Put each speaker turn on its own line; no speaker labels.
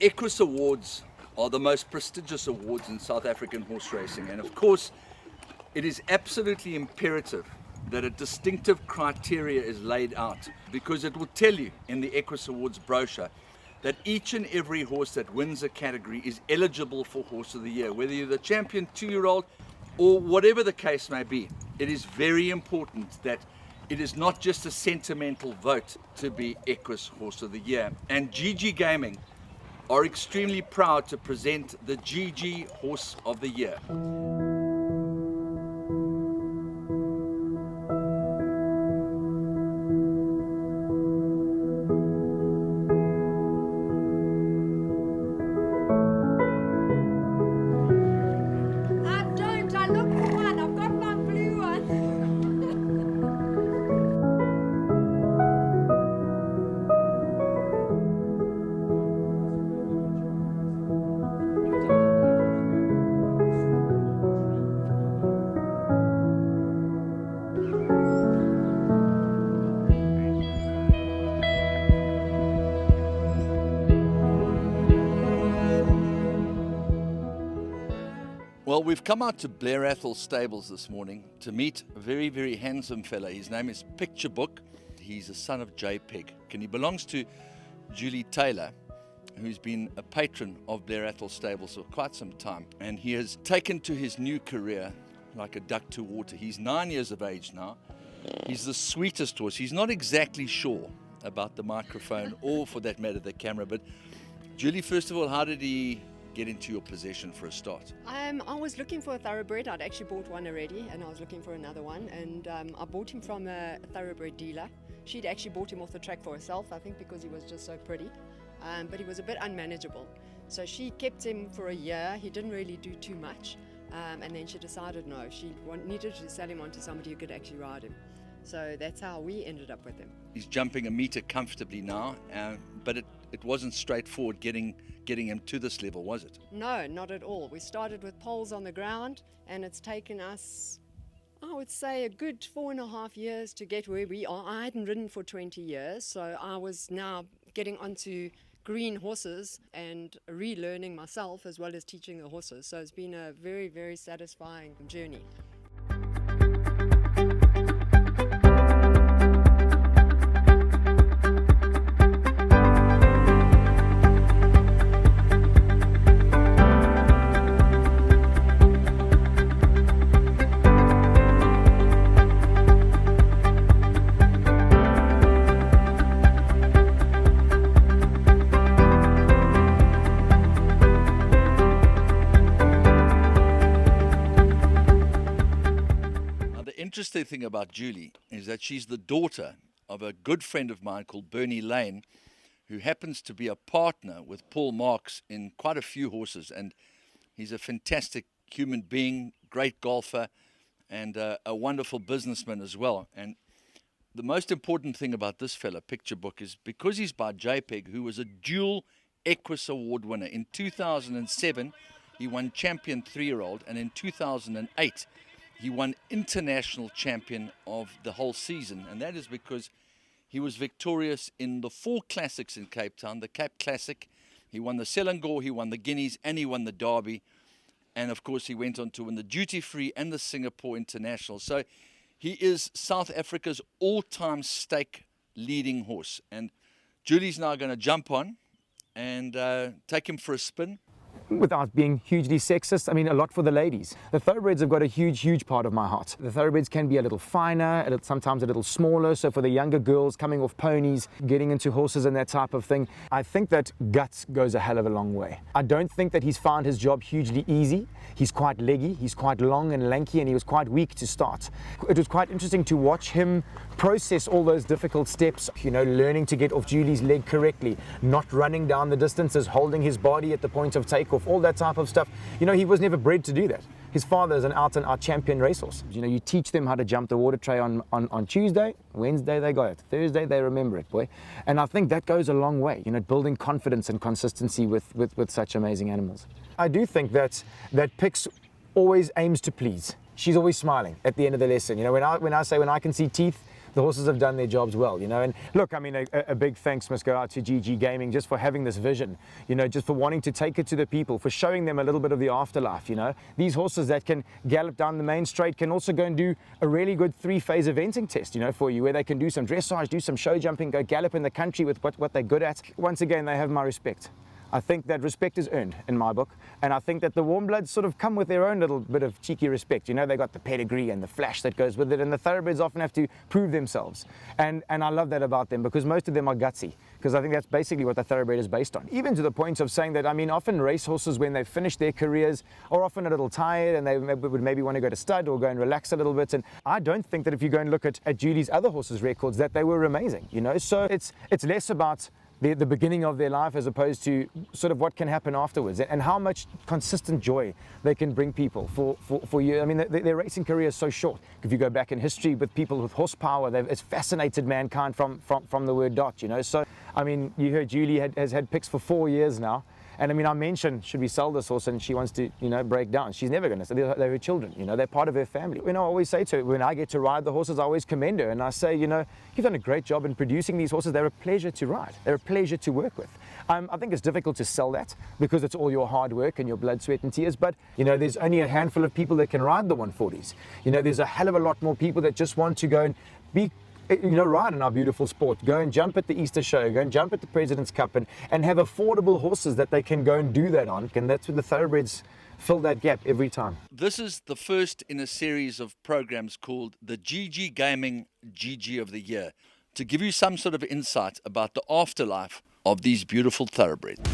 EQUUS Awards are the most prestigious awards in South African horse racing, and of course it is absolutely imperative that a distinctive criteria is laid out, because it will tell you in the EQUUS Awards brochure that each and every horse that wins a category is eligible for Horse of the Year, whether you're the champion 2-year-old or whatever the case may be. It is very important that it is not just a sentimental vote to be EQUUS Horse of the Year. And GG Gaming are extremely proud to present the GG Horse of the Year. Well, we've come out to Blair Athol Stables this morning to meet a very, very handsome fella. His name is Picture Book. He's a son of JPEG, and he belongs to Julie Taylor, who's been a patron of Blair Athol Stables for quite some time. And he has taken to his new career like a duck to water. He's 9 years of age now. He's the sweetest horse. He's not exactly sure about the microphone or, for that matter, the camera. But Julie, first of all, how did he get into your possession for a start?
I was looking for a thoroughbred. I'd actually bought one already, and I was looking for another one, and I bought him from a thoroughbred dealer. She'd actually bought him off the track for herself, I think because he was just so pretty, but he was a bit unmanageable. So she kept him for a year. He didn't really do too much, and then she decided no, she needed to sell him on to somebody who could actually ride him. So that's how we ended up with him.
He's jumping a meter comfortably now, but it wasn't straightforward getting him to this level, was it?
No, not at all. We started with poles on the ground, and it's taken us, I would say, a good 4.5 years to get where we are. I hadn't ridden for 20 years, so I was now getting onto green horses and relearning myself as well as teaching the horses. So it's been a very, very satisfying journey.
Interesting thing about Julie is that she's the daughter of a good friend of mine called Bernie Lane, who happens to be a partner with Paul Marks in quite a few horses, and he's a fantastic human being, great golfer, and a wonderful businessman as well. And the most important thing about this fella, Picture Book, is because he's by JPEG, who was a dual EQUUS Award winner. In 2007 he won champion 3-year-old, and in 2008 he won international champion of the whole season, and that is because he was victorious in the 4 classics in Cape Town. The Cape Classic, he won the Selangor, he won the Guineas, and he won the Derby. And of course he went on to win the Duty Free and the Singapore International. So he is South Africa's all-time stake leading horse. And Julie's now going to jump on and take him for a spin.
Without being hugely sexist, I mean, a lot for the ladies. The thoroughbreds have got a huge part of my heart. The thoroughbreds can be a little finer, sometimes a little smaller, so for the younger girls coming off ponies, getting into horses and that type of thing, I think that guts goes a hell of a long way. I don't think that he's found his job hugely easy. He's quite leggy, he's quite long and lanky, and he was quite weak to start. It was quite interesting to watch him process all those difficult steps, you know, learning to get off Julie's leg correctly, not running down the distances, holding his body at the point of takeoff, all that type of stuff. You know, he was never bred to do that. His father is an out-and-out champion racehorse. You know, you teach them how to jump the water tray on Tuesday, Wednesday they got it, Thursday they remember it, boy. And I think that goes a long way, you know, building confidence and consistency with such amazing animals. I do think that Pix always aims to please. She's always smiling at the end of the lesson. You know, when I say when I can see teeth, the horses have done their jobs well, you know. And look, I mean, a big thanks must go out to GG Gaming just for having this vision, you know, just for wanting to take it to the people, for showing them a little bit of the afterlife, you know. These horses that can gallop down the main straight can also go and do a really good 3-phase eventing test, you know, for you, where they can do some dressage, do some show jumping, go gallop in the country with what they're good at. Once again, they have my respect. I think that respect is earned in my book, and I think that the warm bloods sort of come with their own little bit of cheeky respect. You know, they got the pedigree and the flash that goes with it, and the thoroughbreds often have to prove themselves. And I love that about them, because most of them are gutsy, because I think that's basically what the thoroughbred is based on. Even to the point of saying that, I mean, often racehorses, when they've finished their careers, are often a little tired, and they would maybe want to go to stud or go and relax a little bit. And I don't think that if you go and look at Julie's other horses' records, that they were amazing, you know. So it's less about the beginning of their life as opposed to sort of what can happen afterwards, and how much consistent joy they can bring people for you. I mean, their racing career is so short. If you go back in history with people with horsepower, it's fascinated mankind from the word dot, you know. So, I mean, you heard Julie has had picks for 4 years now. And I mean, I mentioned, should we sell this horse? And she wants to, you know, break down. She's never going to. They're her children, you know, they're part of her family. You know, I always say to her, when I get to ride the horses, I always commend her. And I say, you know, you've done a great job in producing these horses. They're a pleasure to ride. They're a pleasure to work with. I think it's difficult to sell that, because it's all your hard work and your blood, sweat and tears. But, you know, there's only a handful of people that can ride the 140s. You know, there's a hell of a lot more people that just want to go and be, you know, ride in our beautiful sport, go and jump at the Easter show, go and jump at the President's Cup, and have affordable horses that they can go and do that on. And that's where the thoroughbreds fill that gap every time.
This is the first in a series of programs called the GG Gaming GG of the Year, to give you some sort of insight about the afterlife of these beautiful thoroughbreds.